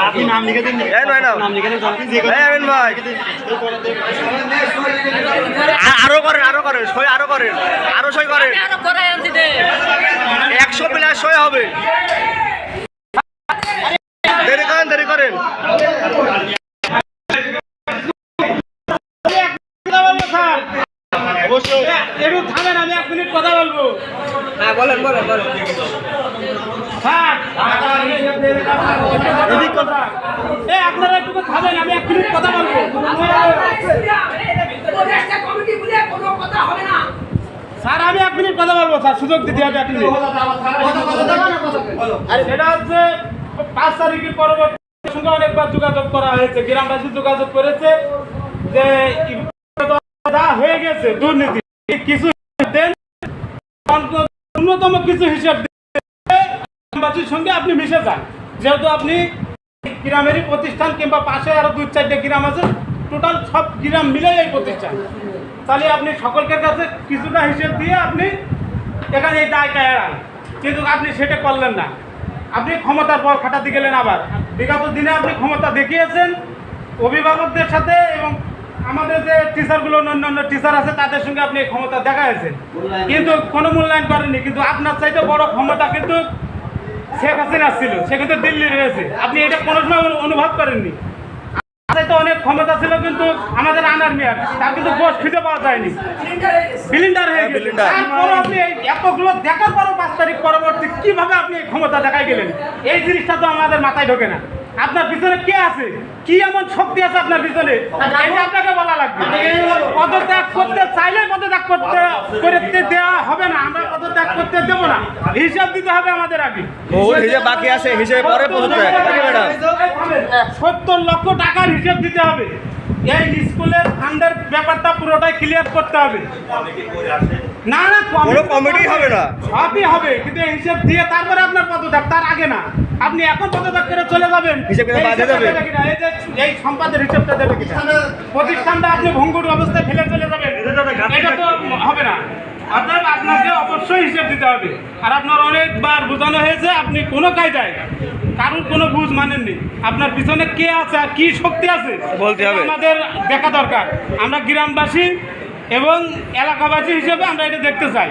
আপনি নাম লিখে দিন, নাম লিখে দিন ভাই। আরো করেন, আরো করেন, সই আরো করেন, আরো সই করেন, 100 প্লাস সই হবে। দেরি করেন, দেরি করেন। একটু থামেন, আমি 1 মিনিট কথা বলবো। হ্যাঁ বলেন, বলেন, বলেন। আপনারা একটু থামেন, আমি 1 মিনিট কথা বলবো। স্যার আমি 1 মিনিট কথা বলবো স্যার, সুযোগ দিতে হবে 1 মিনিট। এটা হচ্ছে 5 তারিখের পরবর্তী সঙ্গে অনেকবার যোগাযোগ করা হয়েছে, গ্রামবাসী যোগাযোগ করেছে যে হয়ে গেছে দুর্নীতি, কিছু দেন, ন্যূনতম কিছু হিসাব গ্রামবাসীর সঙ্গে আপনি মিশে যান। যেহেতু আপনি গ্রামেরই প্রতিষ্ঠান, কিংবা পাশে আরো 2-4টে গ্রাম আছে, টোটাল সব গ্রাম মিলে এই প্রতিষ্ঠান, তাহলে আপনি সকলের কাছে কিছুটা হিসেব দিয়ে আপনি এখানে এই দায়টা এড়ান। কিন্তু আপনি সেটা করলেন না, আপনি ক্ষমতার পর খাটাতে গেলেন। আবার বিগত দিনে আপনি ক্ষমতা দেখিয়েছেন অভিভাবকদের সাথে, এবং আমাদের যে টিচারগুলো, অন্যান্য টিচার আছে, তাদের সঙ্গে আপনি ক্ষমতা দেখাইছেন, কিন্তু কোনো মূল্যায়ন করেননি। কিন্তু আপনার চাইতে বড় ক্ষমতা কিন্তু শেখ হাসিনা ছিল, সে কিন্তু দিল্লি রয়েছে, আপনি এটা কোনো সময় অনুভব করেননি। তো অনেক ক্ষমতা ছিল, কিন্তু আমাদের আনার মেয়ার তার কিন্তু গোষ্ঠ খুঁজে পাওয়া যায়নি, বিলিন্ডার হয়ে গেছে। তারপর আপনি এতগুলো দেখার পরও 5 তারিখ পরবর্তী কিভাবে আপনি ক্ষমতা দেখাই গেলেন, এই জিনিসটা তো আমাদের মাথায় ঢোকে না। আপনার পিছনে কে আছে, কি এমন শক্তি আছে আপনার পিছনে, এটা আপনাকে বলা লাগবে। পদত্যাগ করতে চাইলে পদত্যাগ করতে দেওয়া হবে না, আমরা পদত্যাগ করতে দেবো না, হিসাব দিতে হবে আমাদের আগে। বাকি আছে, হিসেবে পরে পদত্যাগ। 70 লক্ষ টাকার হিসাব দিতে হবে। এই স্কুলের ফান্ডের ব্যাপারটা পুরোটাই ক্লিয়ার করতে হবে। না না, কোনো কমিটি হবে না, সবই হবে, কিন্তু হিসাব দিয়ে তারপরে আপনার পদত্যাগ, তার আগে না। আপনি এখন পদত্যাগ করে চলে যাবেন, এই সম্পাদের হিসাবটা দেবে কিনা, প্রতিষ্ঠানটা আপনি ভঙ্গুর অবস্থায় ফেলে চলে যাবেন, এটা তো হবে না। অর্থাৎ আপনাকে অবশ্যই হিসেব দিতে হবে। আর আপনার অনেকবার বোঝানো হয়েছে, আপনি কোনো কায়দায় কারোর কোনো বুঝ মানেননি। আপনার পিছনে কে আছে আর কি শক্তি আছে বলতে হবে, আমাদের দেখা দরকার। আমরা গ্রামবাসী এবং এলাকাবাসী হিসেবে আমরা এটা দেখতে চাই।